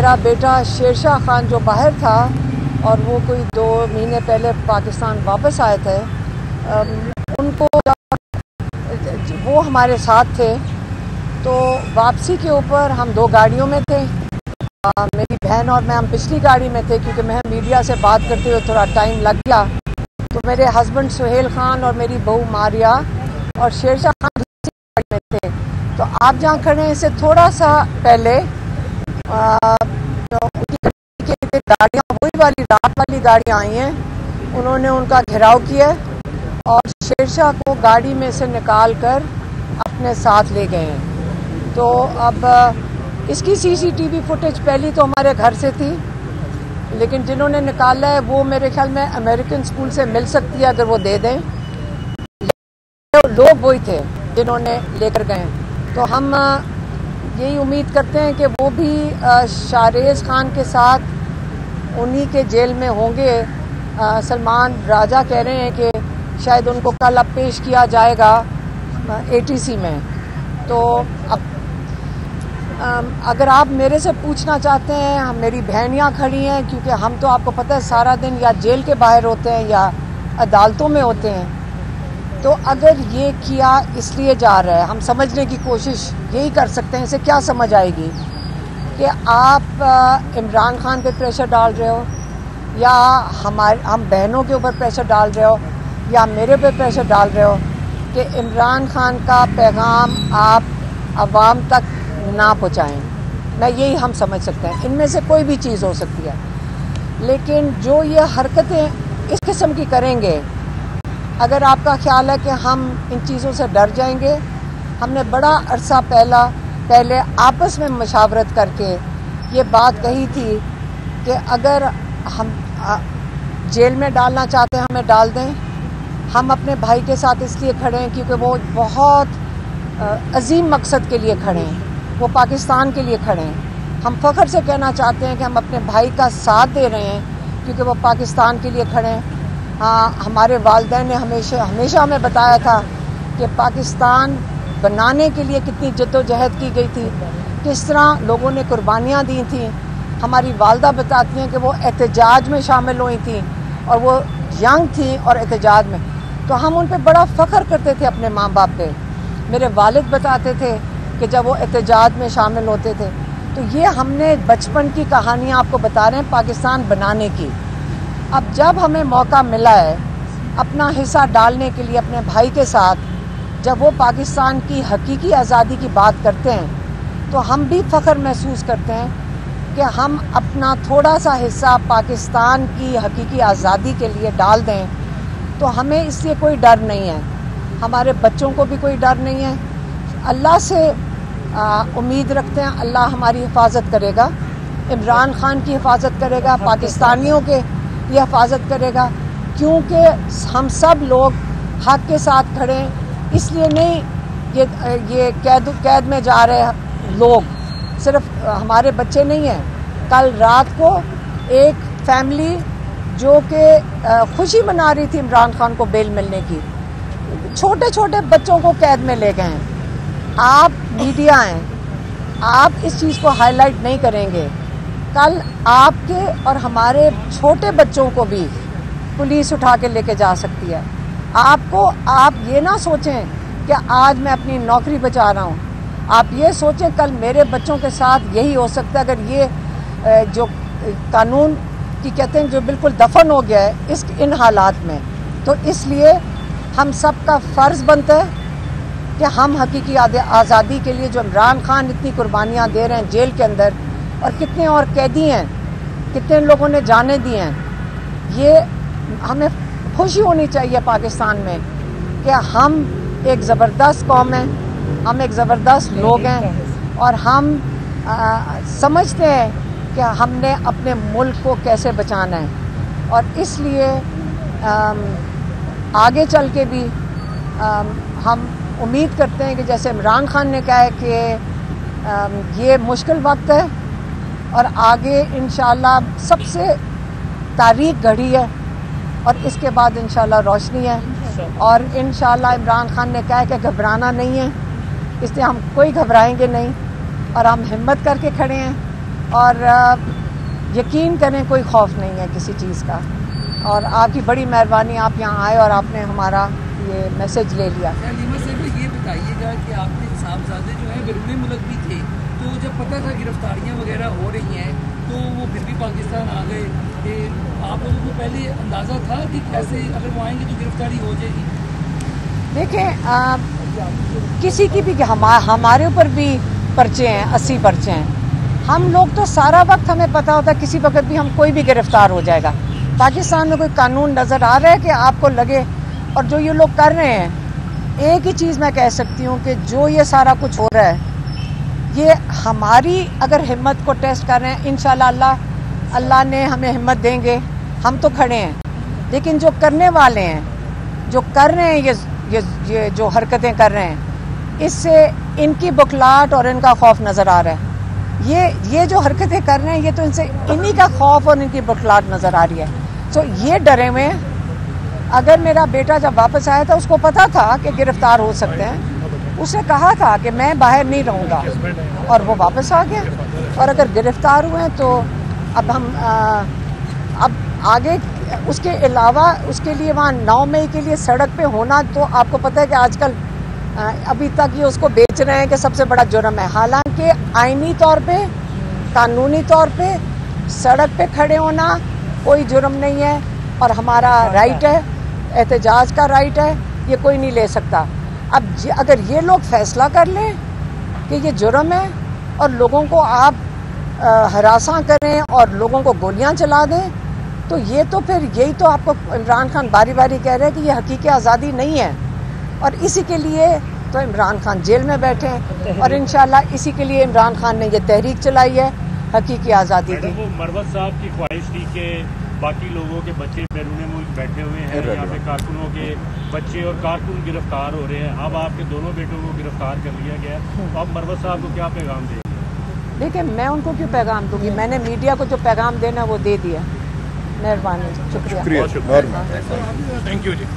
मेरा बेटा शेरशाह खान जो बाहर था और वो कोई 2 महीने पहले पाकिस्तान वापस आए थे, उनको वो हमारे साथ थे। तो वापसी के ऊपर हम 2 गाड़ियों में थे। मेरी बहन और मैं हम पिछली गाड़ी में थे क्योंकि मैं मीडिया से बात करते हुए थोड़ा टाइम लग गया। तो मेरे हस्बैंड सुहेल खान और मेरी बहू मारिया और शेरशाह खान दूसरी गाड़ी में थे। तो आप जहाँ खड़े हैं इससे थोड़ा सा पहले गाड़ियाँ, वही वाली रात वाली गाड़ियाँ आई हैं, उन्होंने उनका घेराव किया और शेरशाह को गाड़ी में से निकाल कर अपने साथ ले गए हैं। तो अब इसकी सीसीटीवी फुटेज पहली तो हमारे घर से थी, लेकिन जिन्होंने निकाला है वो मेरे ख्याल में अमेरिकन स्कूल से मिल सकती है अगर वो दे दें। लोग वही थे जिन्होंने लेकर गए। तो हम यही उम्मीद करते हैं कि वो भी शाहरेज खान के साथ उन्हीं के जेल में होंगे। सलमान राजा कह रहे हैं कि शायद उनको कल अब पेश किया जाएगा ATC में। तो अब अगर आप मेरे से पूछना चाहते हैं, मेरी बहन यहाँ खड़ी हैं क्योंकि हम तो आपको पता है सारा दिन या जेल के बाहर होते हैं या अदालतों में होते हैं। तो अगर ये किया इसलिए जा रहा है, हम समझने की कोशिश यही कर सकते हैं। इसे क्या समझ आएगी कि आप इमरान खान पे प्रेशर डाल रहे हो या हम बहनों के ऊपर प्रेशर डाल रहे हो या मेरे पे प्रेशर डाल रहे हो कि इमरान खान का पैगाम आप अवाम तक ना पहुँचाएँ। मैं यही हम समझ सकते हैं। इनमें से कोई भी चीज़ हो सकती है, लेकिन जो ये हरकतें इस किस्म की करेंगे, अगर आपका ख्याल है कि हम इन चीज़ों से डर जाएंगे, हमने बड़ा अरसा पहले आपस में मशावरत करके ये बात कही थी कि अगर हम जेल में डालना चाहते हैं हमें डाल दें। हम अपने भाई के साथ इसलिए खड़े हैं क्योंकि वो बहुत अजीम मकसद के लिए खड़े हैं, वो पाकिस्तान के लिए खड़े हैं। हम फ़ख्र से कहना चाहते हैं कि हम अपने भाई का साथ दे रहे हैं क्योंकि वो पाकिस्तान के लिए खड़े हैं। हाँ, हमारे वालिदैन ने हमेशा हमें बताया था कि पाकिस्तान बनाने के लिए कितनी जद्दोजहद की गई थी, किस तरह लोगों ने कुर्बानियाँ दी थी। हमारी वालदा बताती हैं कि वो एहतजाज में शामिल हुई थी और वो यंग थी और एहतजाज में। तो हम उन पर बड़ा फ़ख्र करते थे अपने माँ बाप पे। मेरे वालिद बताते थे कि जब वो एहतजाज में शामिल होते थे। तो ये हमने बचपन की कहानियाँ आपको बता रहे हैं पाकिस्तान बनाने की। अब जब हमें मौका मिला है अपना हिस्सा डालने के लिए अपने भाई के साथ, जब वो पाकिस्तान की हकीकी आज़ादी की बात करते हैं, तो हम भी फ़ख्र महसूस करते हैं कि हम अपना थोड़ा सा हिस्सा पाकिस्तान की हकीकी आज़ादी के लिए डाल दें। तो हमें इससे कोई डर नहीं है, हमारे बच्चों को भी कोई डर नहीं है। अल्लाह से उम्मीद रखते हैं अल्लाह हमारी हिफाजत करेगा, इमरान खान की हिफाजत करेगा, पाकिस्तानियों के ये हिफाजत करेगा, क्योंकि हम सब लोग हक के साथ खड़े हैं। इसलिए नहीं ये कैद में जा रहे लोग सिर्फ हमारे बच्चे नहीं हैं। कल रात को एक फैमिली जो कि खुशी मना रही थी इमरान खान को बेल मिलने की, छोटे छोटे बच्चों को कैद में ले गए हैं। आप मीडिया हैं, आप इस चीज़ को हाईलाइट नहीं करेंगे, कल आपके और हमारे छोटे बच्चों को भी पुलिस उठा के लेके जा सकती है। आप ये ना सोचें कि आज मैं अपनी नौकरी बचा रहा हूँ, आप ये सोचें कल मेरे बच्चों के साथ यही हो सकता है। अगर ये जो कानून की कहते हैं जो बिल्कुल दफन हो गया है इन हालात में, तो इसलिए हम सब का फ़र्ज़ बनता है कि हम हकीकी आज़ादी के लिए जो इमरान खान इतनी कुर्बानियाँ दे रहे हैं जेल के अंदर, और कितने और कैदी हैं, कितने लोगों ने जाने दी हैं, ये हमें खुशी होनी चाहिए पाकिस्तान में कि हम एक ज़बरदस्त कौम हैं, हम एक ज़बरदस्त लोग हैं और हम समझते हैं कि हमने अपने मुल्क को कैसे बचाना है। और इसलिए आगे चल के भी हम उम्मीद करते हैं कि जैसे इमरान खान ने कहा है कि ये मुश्किल वक्त है और आगे इंशाल्लाह सबसे तारीख घड़ी है और इसके बाद इंशाल्लाह रोशनी है। और इंशाल्लाह इमरान खान ने कहा है कि घबराना नहीं है, इसलिए हम कोई घबराएंगे नहीं और हम हिम्मत करके खड़े हैं। और यकीन करें कोई खौफ नहीं है किसी चीज़ का। और आपकी बड़ी मेहरबानी, आप यहाँ आए और आपने हमारा ये मैसेज ले लिया। लीमा साहब ये बताइएगा कि आपके साहबजादे जो हैं बैरून मुल्क भी थे, तो जब पता था गिरफ्तारियाँ वगैरह हो रही हैं तो वो फिर भी पाकिस्तान आ गए। कि आप लोगों को पहले अंदाज़ा था कि कैसे अगर वो आएंगे तो गिरफ्तारी हो जाएगी? देखें, किसी की भी हमारे ऊपर भी पर्चे हैं, 80 पर्चे हैं। हम लोग तो सारा वक्त हमें पता होता है किसी वक्त भी हम कोई भी गिरफ्तार हो जाएगा। पाकिस्तान में कोई कानून नज़र आ रहा है कि आपको लगे, और जो ये लोग कर रहे हैं, एक ही चीज़ मैं कह सकती हूँ कि जो ये सारा कुछ हो रहा है ये हमारी अगर हिम्मत को टेस्ट कर रहे हैं। इंशाल्लाह अल्लाह ने हमें हिम्मत देंगे, हम तो खड़े हैं। लेकिन जो करने वाले हैं, जो कर रहे हैं, ये जो हरकतें कर रहे हैं, इससे इनकी बुखलाहट और इनका खौफ नज़र आ रहा है। ये जो हरकतें कर रहे हैं ये तो इनसे इन्हीं का खौफ और इनकी बुखलाहट नज़र आ रही है। तो ये डरे हुए हैं। अगर मेरा बेटा जब वापस आया था उसको पता था कि गिरफ्तार हो सकते हैं, उसने कहा था कि मैं बाहर नहीं रहूँगा, और वो वापस आ गया। और अगर गिरफ्तार हुए हैं तो अब हम अब आगे उसके अलावा उसके लिए वहाँ 9 मई के लिए सड़क पे होना, तो आपको पता है कि आजकल अभी तक ये उसको बेच रहे हैं कि सबसे बड़ा जुर्म है। हालांकि आईनी तौर पे, कानूनी तौर पे सड़क पे खड़े होना कोई जुर्म नहीं है और हमारा राइट है, एहतजाज का राइट है, ये कोई नहीं ले सकता। अब अगर ये लोग फैसला कर लें कि ये जुर्म है और लोगों को आप हरासा करें और लोगों को गोलियां चला दें, तो ये तो फिर यही तो आपको इमरान खान बारी बारी कह रहे हैं कि ये हकीकी आज़ादी नहीं है। और इसी के लिए तो इमरान खान जेल में बैठे हैं और इंशाल्लाह इसी के लिए इमरान खान ने ये तहरीक चलाई है हकीकी आज़ादी की। वो मरवत साहब की ख्वाहिश थी कि बाकी लोगों के बच्चे बैरून मुल्क बैठे हुए हैं, यहाँ पे कारकुनों के बच्चे और कारकुन गिरफ्तार हो रहे हैं। अब आपके दोनों बेटों को गिरफ्तार कर लिया गया है, तो आप मरवत साहब को क्या पैगाम देंगे? देखिए, मैं उनको क्यों पैगाम दूंगी, मैंने मीडिया को जो पैगाम देना वो दे दिया। मेहरबानी, शुक्रिया। Thank you ji.